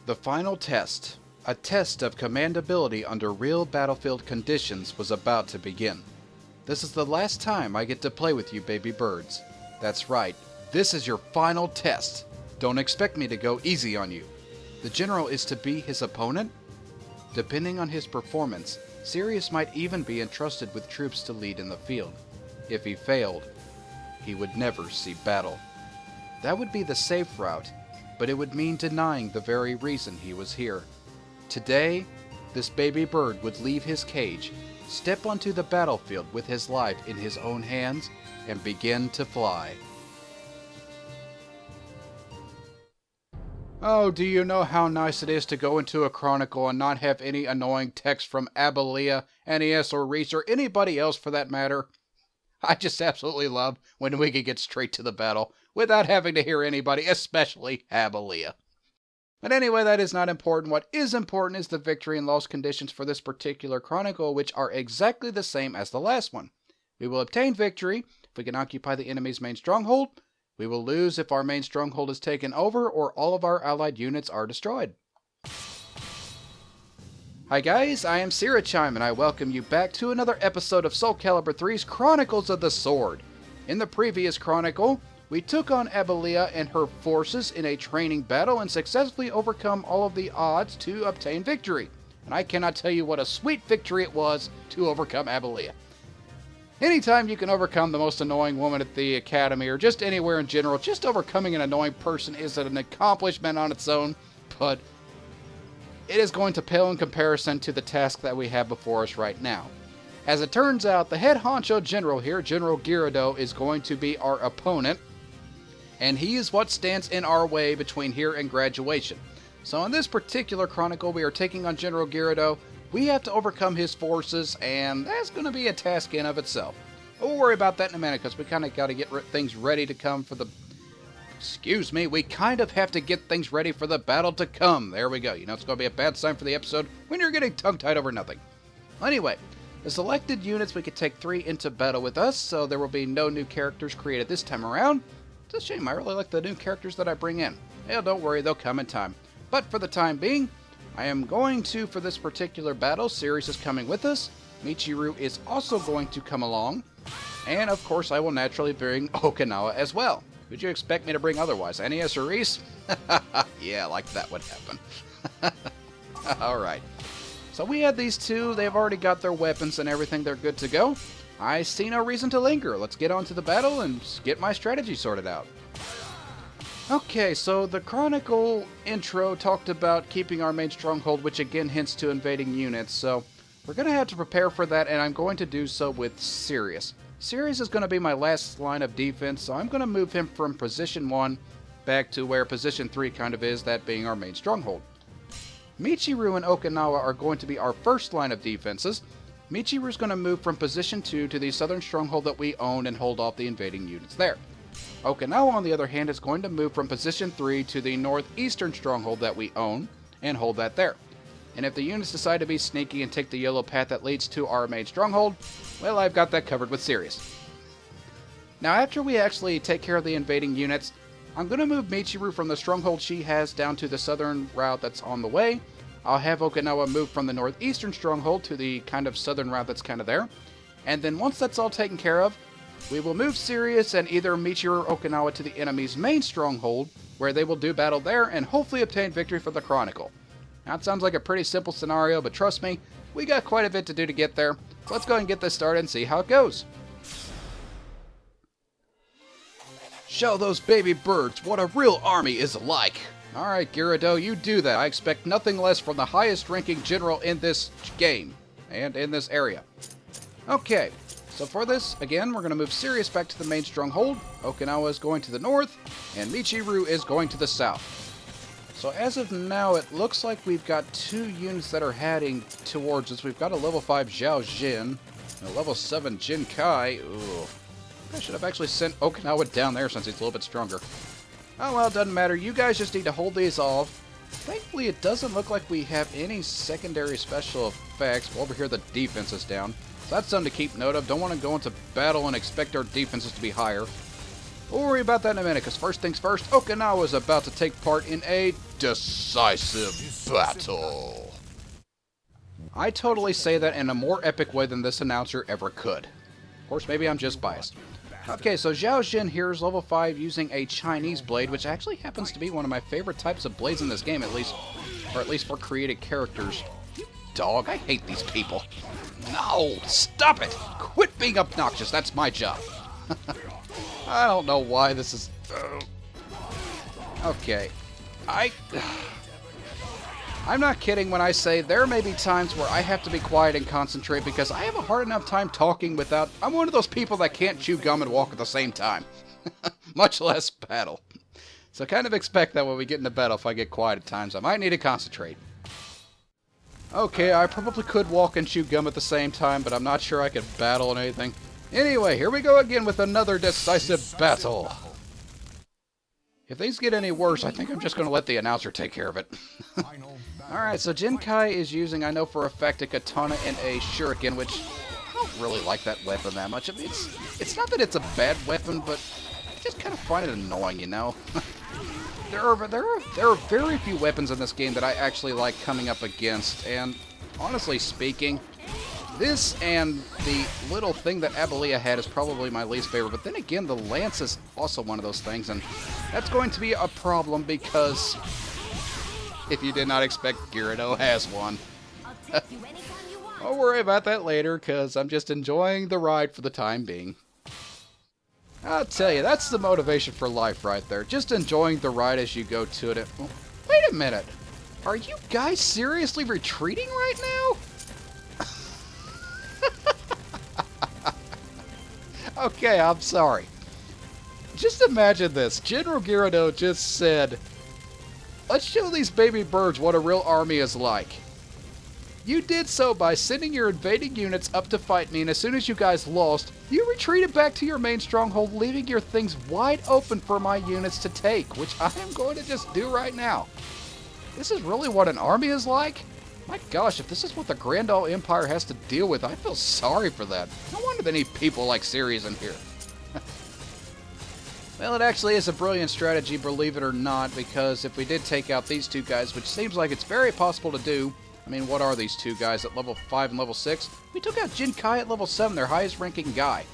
The final test, a test of command ability under real battlefield conditions, was about to begin. This is the last time I get to play with you baby birds. That's right, this is your final test. Don't expect me to go easy on you. The general is to be his opponent? Depending on his performance, Sirius might even be entrusted with troops to lead in the field. If he failed, he would never see battle. That would be the safe route, but it would mean denying the very reason he was here. Today, this baby bird would leave his cage, step onto the battlefield with his life in his own hands, and begin to fly. Oh, do you know how nice it is to go into a Chronicle and not have any annoying text from Abelia, NES, or Reese, or anybody else for that matter? I just absolutely love when we can get straight to the battle without having to hear anybody, especially Abelia. But anyway, that is not important. What is important is the victory and loss conditions for this particular Chronicle, which are exactly the same as the last one. We will obtain victory if we can occupy the enemy's main stronghold. We will lose if our main stronghold is taken over or all of our allied units are destroyed. Hi guys, I am Syrachime and I welcome you back to another episode of Soul Calibur 3's Chronicles of the Sword. In the previous Chronicle, we took on Abelia and her forces in a training battle and successfully overcome all of the odds to obtain victory. And I cannot tell you what a sweet victory it was to overcome Abelia. Anytime you can overcome the most annoying woman at the academy or just anywhere in general, just overcoming an annoying person is an accomplishment on its own, but it is going to pale in comparison to the task that we have before us right now. As it turns out, the head honcho general here, General Girardot, is going to be our opponent, and he is what stands in our way between here and graduation. So in this particular Chronicle, we are taking on General Girardot. We have to overcome his forces, and that's going to be a task in of itself. But we'll worry about that in a minute, because we kind of got to get things ready to come for the... we kind of have to get things ready for the battle to come. There we go. You know, it's going to be a bad sign for the episode when you're getting tongue-tied over nothing. Anyway, the selected units, we could take 3 into battle with us, so there will be no new characters created this time around. It's a shame. I really like the new characters that I bring in. Yeah, don't worry, they'll come in time. But for the time being, I am going to, for this particular battle, Sirius is coming with us. Michiru is also going to come along. And, of course, I will naturally bring Okinawa as well. Would you expect me to bring otherwise? NES or Reese? Yeah, like that would happen. Alright. So we had these two. They've already got their weapons and everything. They're good to go. I see no reason to linger. Let's get on to the battle and get my strategy sorted out. Okay, so the Chronicle intro talked about keeping our main stronghold, which again hints to invading units. So we're going to have to prepare for that, and I'm going to do so with Sirius. Sirius is going to be my last line of defense, so I'm going to move him from position 1 back to where position 3 kind of is, that being our main stronghold. Michiru and Okinawa are going to be our first line of defenses. Michiru is going to move from position 2 to the southern stronghold that we own and hold off the invading units there. Okinawa, on the other hand, is going to move from position 3 to the northeastern stronghold that we own and hold that there. And if the units decide to be sneaky and take the yellow path that leads to our main stronghold, well, I've got that covered with Sirius. Now, after we actually take care of the invading units, I'm going to move Michiru from the stronghold she has down to the southern route that's on the way. I'll have Okinawa move from the northeastern stronghold to the kind of southern route that's kind of there. And then once that's all taken care of, we will move Sirius and either Michiru or Okinawa to the enemy's main stronghold, where they will do battle there and hopefully obtain victory for the Chronicle. Now, it sounds like a pretty simple scenario, but trust me, we got quite a bit to do to get there. So let's go ahead and get this started and see how it goes. Show those baby birds what a real army is like. Alright, Girardot, you do that. I expect nothing less from the highest ranking general in this game and in this area. Okay, so for this, again, we're going to move Sirius back to the main stronghold. Okinawa is going to the north, and Michiru is going to the south. So as of now, it looks like we've got 2 units that are heading towards us. We've got a level 5 Zhao Jin, and a level 7 Jin Kai. Ooh. I should have actually sent Okinawa down there since he's a little bit stronger. Oh well, doesn't matter. You guys just need to hold these off. Thankfully, it doesn't look like we have any secondary special effects. Well, over here, the defense is down. So that's something to keep note of. Don't want to go into battle and expect our defenses to be higher. We'll worry about that in a minute, because first things first, Okinawa is about to take part in a decisive battle. I totally say that in a more epic way than this announcer ever could. Of course, maybe I'm just biased. Okay, so Zhao Xin here is level 5 using a Chinese blade, which actually happens to be one of my favorite types of blades in this game, at least for created characters. You dog, I hate these people. No, stop it! Quit being obnoxious, that's my job. I don't know why this is... Okay. I'm not kidding when I say there may be times where I have to be quiet and concentrate because I have a hard enough time talking without... I'm one of those people that can't chew gum and walk at the same time. Much less battle. So kind of expect that when we get into battle, if I get quiet at times, I might need to concentrate. Okay, I probably could walk and chew gum at the same time, but I'm not sure I could battle or anything. Anyway, here we go again with another decisive battle. If things get any worse, I think I'm just going to let the announcer take care of it. Alright, so Jinkai is using, I know for a fact, a katana and a shuriken, which I don't really like that weapon that much. I mean, it's not that it's a bad weapon, but I just kind of find it annoying, you know? There are very few weapons in this game that I actually like coming up against, and honestly speaking, this and the little thing that Abelia had is probably my least favorite. But then again, the lance is also one of those things, and that's going to be a problem because if you did not expect, Girardot has one. I'll worry about that later because I'm just enjoying the ride for the time being. I'll tell you, that's the motivation for life right there. Just enjoying the ride as you go to it. Wait a minute. Are you guys seriously retreating right now? Okay, I'm sorry. Just imagine this. General Girardot just said, let's show these baby birds what a real army is like. You did so by sending your invading units up to fight me, and as soon as you guys lost, you retreated back to your main stronghold, leaving your things wide open for my units to take, which I am going to just do right now. This is really what an army is like? My gosh, if this is what the Grand All Empire has to deal with, I feel sorry for that. No wonder they need people like Sirius in here. Well, it actually is a brilliant strategy, believe it or not, because if we did take out these two guys, which seems like it's very possible to do. I mean, what are these two guys at level 5 and level 6? We took out Jinkai at level 7, their highest ranking guy.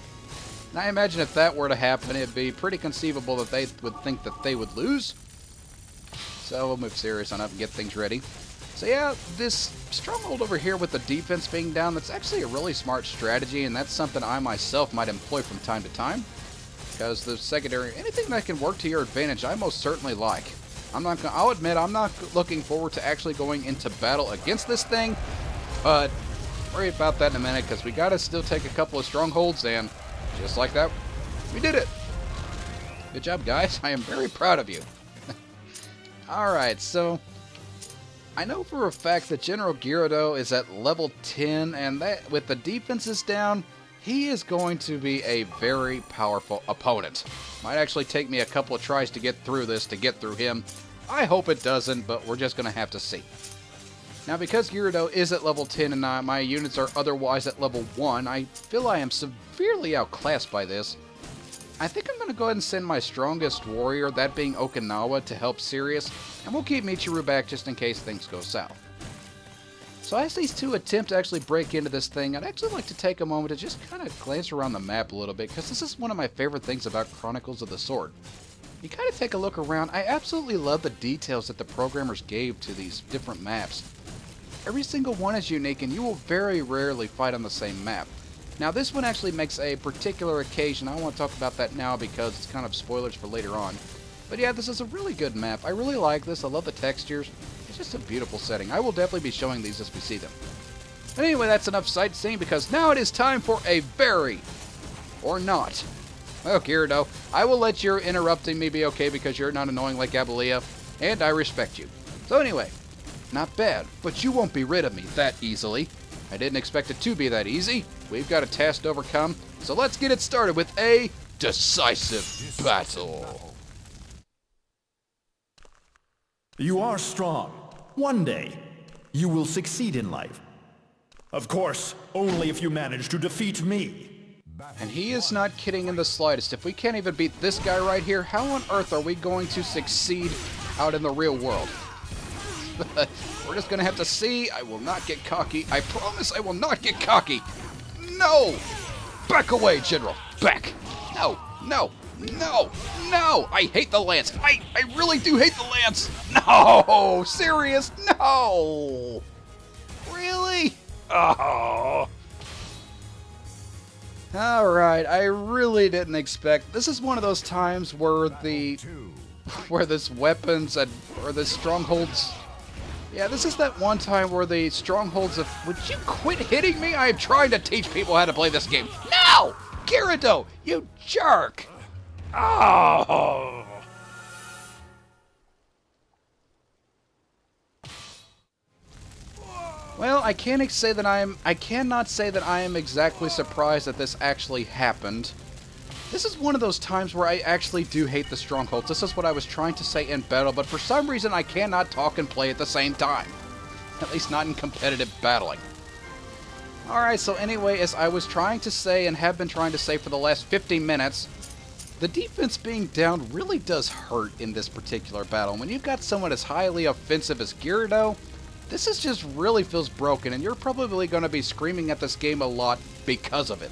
And I imagine if that were to happen, it'd be pretty conceivable that they would think that they would lose. So we'll move Sirius on up and get things ready. So yeah, this stronghold over here with the defense being down, that's actually a really smart strategy, and that's something I myself might employ from time to time. Because the secondary, anything that can work to your advantage, I most certainly like. I'll admit, I'm not looking forward to actually going into battle against this thing, but worry about that in a minute, because we gotta still take a couple of strongholds, and just like that, we did it. Good job, guys. I am very proud of you. Alright, so I know for a fact that General Girardot is at level 10, and that with the defenses down, he is going to be a very powerful opponent. Might actually take me a couple of tries to get through this, to get through him. I hope it doesn't, but we're just going to have to see. Now, because Girardot is at level 10 and my units are otherwise at level 1, I feel I am severely outclassed by this. I think I'm going to go ahead and send my strongest warrior, that being Okinawa, to help Sirius, and we'll keep Michiru back just in case things go south. So as these two attempt to actually break into this thing, I'd actually like to take a moment to just kind of glance around the map a little bit, because this is one of my favorite things about Chronicles of the Sword. You kind of take a look around, I absolutely love the details that the programmers gave to these different maps. Every single one is unique, and you will very rarely fight on the same map. Now this one actually makes a particular occasion. I don't want to talk about that now because it's kind of spoilers for later on. But yeah, this is a really good map. I really like this. I love the textures. It's just a beautiful setting. I will definitely be showing these as we see them. But anyway, that's enough sightseeing because now it is time for a very, or not. Well, Girardot, I will let your interrupting me be okay because you're not annoying like Abelia, and I respect you. So anyway, not bad, but you won't be rid of me that easily. I didn't expect it to be that easy. We've got a task to overcome, so let's get it started with a decisive battle. You are strong. One day, you will succeed in life. Of course, only if you manage to defeat me. And he is not kidding in the slightest. If we can't even beat this guy right here, how on earth are we going to succeed out in the real world? We're just going to have to see. I will not get cocky. I promise I will not get cocky. No! Back away, General. Back. No, no, no, no! I hate the lance. I really do hate the lance. No! Sirius, no! Really? Oh. Alright, I really didn't expect. This is one of those times where this weapons or the strongholds. Yeah, this is that one time where the strongholds of. Would you quit hitting me? I am trying to teach people how to play this game. No! Girardot, you jerk! Oh! Well, I cannot say that I am exactly surprised that this actually happened. This is one of those times where I actually do hate the strongholds. This is what I was trying to say in battle, but for some reason I cannot talk and play at the same time. At least not in competitive battling. Alright, so anyway, as I was trying to say and have been trying to say for the last 50 minutes, the defense being down really does hurt in this particular battle. When you've got someone as highly offensive as Girardot, this is just really feels broken, and you're probably going to be screaming at this game a lot because of it.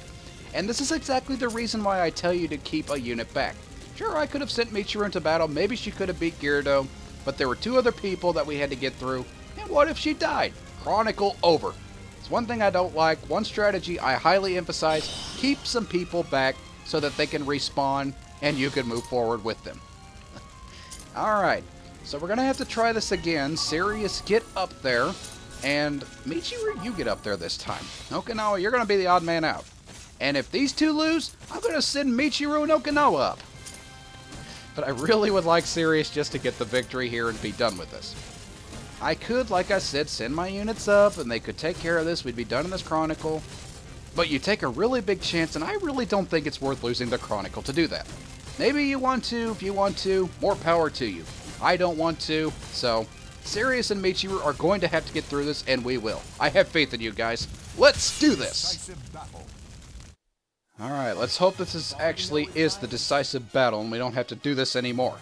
And this is exactly the reason why I tell you to keep a unit back. Sure, I could have sent Michiru into battle, maybe she could have beat Girardot, but there were two other people that we had to get through, and what if she died? Chronicle over. It's one thing I don't like, one strategy I highly emphasize, keep some people back so that they can respawn and you can move forward with them. Alright. So we're going to have to try this again. Sirius, get up there. And Michiru, you get up there this time. Okinawa, you're going to be the odd man out. And if these two lose, I'm going to send Michiru and Okinawa up. But I really would like Sirius just to get the victory here and be done with this. I could, like I said, send my units up and they could take care of this. We'd be done in this Chronicle. But you take a really big chance, and I really don't think it's worth losing the Chronicle to do that. Maybe you want to. If you want to, more power to you. I don't want to, so Sirius and Michiru are going to have to get through this, and we will. I have faith in you guys. Let's do this! Alright, let's hope this actually is the decisive battle, and we don't have to do this anymore.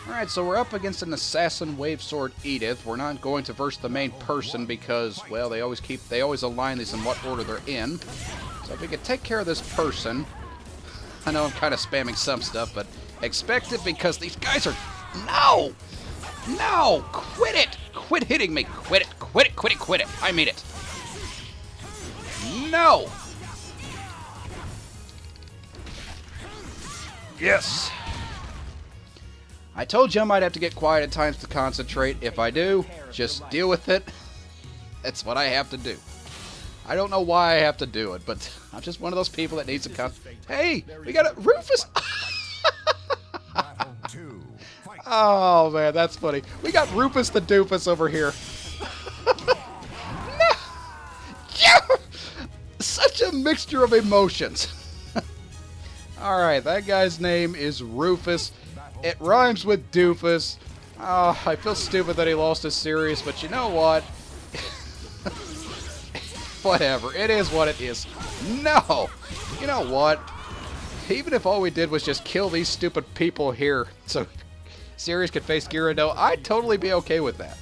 Alright, so we're up against an Assassin Wave Sword Edith. We're not going to verse the main person because, well, they always align these in what order they're in. So if we could take care of this person, I know I'm kind of spamming some stuff, but expect it because these guys are... No! No! Quit it! Quit hitting me! Quit it! Quit it! Quit it! Quit it! I mean it! No! Yes! I told you I might have to get quiet at times to concentrate. If I do, just deal with it. That's what I have to do. I don't know why I have to do it, but I'm just one of those people that needs to concentrate. Hey! We got a... Rufus! Oh, man, that's funny. We got Rufus the Doofus over here. No. Yeah. Such a mixture of emotions. Alright, that guy's name is Rufus. It rhymes with Doofus. Oh, I feel stupid that he lost his Sirius, but you know what? Whatever. It is what it is. No! You know what? Even if all we did was just kill these stupid people here, so Sirius could face Girardot, I'd totally be okay with that.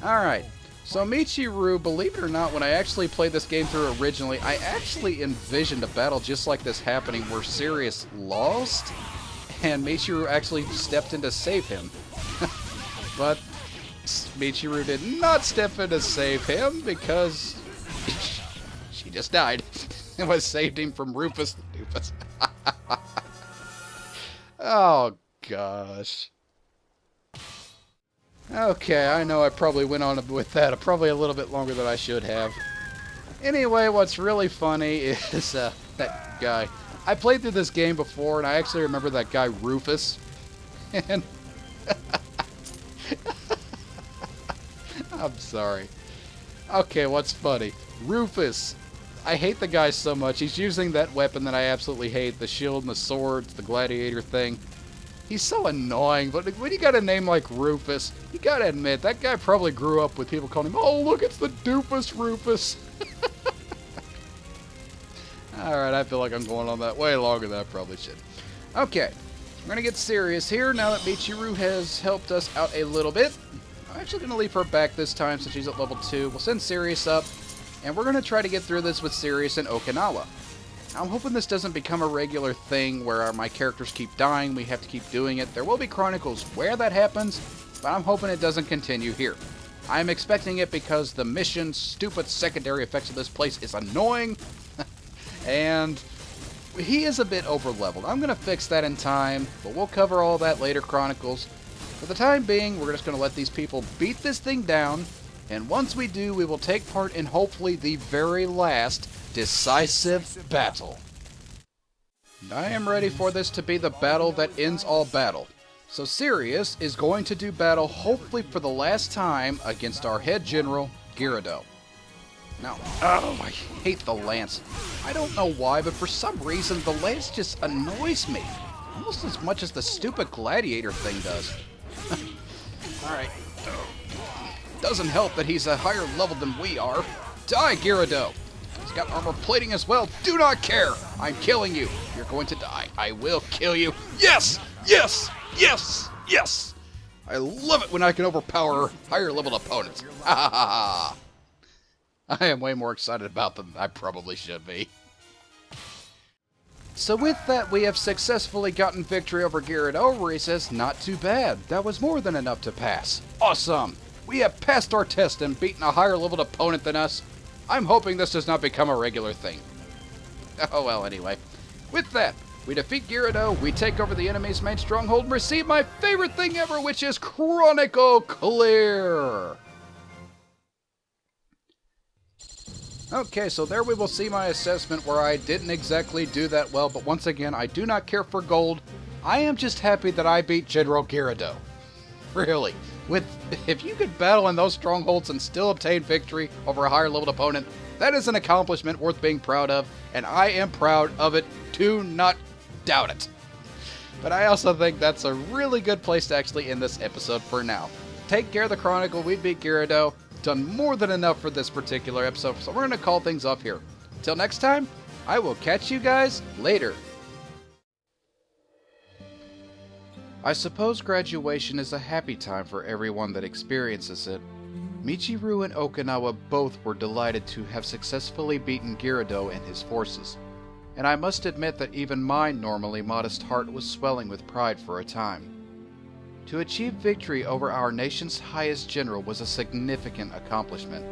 Alright, so Michiru, believe it or not, when I actually played this game through originally, I actually envisioned a battle just like this happening where Sirius lost, and Michiru actually stepped in to save him. But Michiru did not step in to save him because she just died. It was saved him from Rufus the Doofus. Oh, gosh. Okay, I know I probably went on with that probably a little bit longer than I should have. Anyway, what's really funny is that guy. I played through this game before, and I actually remember that guy Rufus. And I'm sorry. Okay, what's funny? Rufus. I hate the guy so much. He's using that weapon that I absolutely hate, the shield and the swords, the gladiator thing. He's so annoying, but when you got a name like Rufus, you gotta admit, that guy probably grew up with people calling him, oh, look, it's the Doofus Rufus. Alright, I feel like I'm going on that way longer than I probably should. Okay, we're going to get serious here now that Michiru has helped us out a little bit. I'm actually going to leave her back this time since she's at level 2. We'll send Sirius up, and we're going to try to get through this with Sirius and Okinawa. I'm hoping this doesn't become a regular thing where my characters keep dying, we have to keep doing it. There will be Chronicles where that happens, but I'm hoping it doesn't continue here. I'm expecting it because the mission's stupid secondary effects of this place is annoying, and he is a bit over-leveled. I'm going to fix that in time, but we'll cover all that later, Chronicles. For the time being, we're just going to let these people beat this thing down, and once we do, we will take part in hopefully the very last decisive battle. I am ready for this to be the battle that ends all battle. So Sirius is going to do battle hopefully for the last time against our head general, Girardot. Now, oh, I hate the lance. I don't know why, but for some reason the lance just annoys me. Almost as much as the stupid gladiator thing does. Alright. Doesn't help that he's a higher level than we are. Die, Girardot! He's got armor plating as well. Do not care! I'm killing you. You're going to die. I will kill you. Yes! Yes! Yes! Yes! I love it when I can overpower higher level opponents. Ha ha ha ha! I am way more excited about them than I probably should be. So with that, we have successfully gotten victory over Girardot, where he says, not too bad. That was more than enough to pass. Awesome! We have passed our test and beaten a higher leveled opponent than us. I'm hoping this does not become a regular thing. Oh well, anyway. With that, we defeat Girardot, we take over the enemy's main stronghold, and receive my favorite thing ever, which is Chronicle Clear! Okay, so there we will see my assessment where I didn't exactly do that well, but once again, I do not care for gold. I am just happy that I beat General Girardot. Really. If you could battle in those strongholds and still obtain victory over a higher leveled opponent, that is an accomplishment worth being proud of, and I am proud of it. Do not doubt it. But I also think that's a really good place to actually end this episode for now. Take care of the Chronicle, we beat Girardot. Done more than enough for this particular episode, so we're going to call things off here. Till next time, I will catch you guys later. I suppose graduation is a happy time for everyone that experiences it. Michiru and Okinawa both were delighted to have successfully beaten Girardot and his forces, and I must admit that even my normally modest heart was swelling with pride for a time. To achieve victory over our nation's highest general was a significant accomplishment.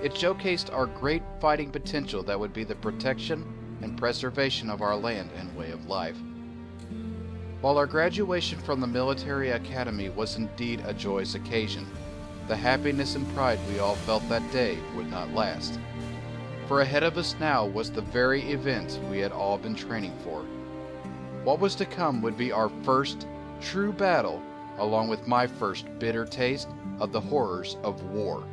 It showcased our great fighting potential that would be the protection and preservation of our land and way of life. While our graduation from the military academy was indeed a joyous occasion, the happiness and pride we all felt that day would not last. For ahead of us now was the very event we had all been training for. What was to come would be our first true battle, along with my first bitter taste of the horrors of war.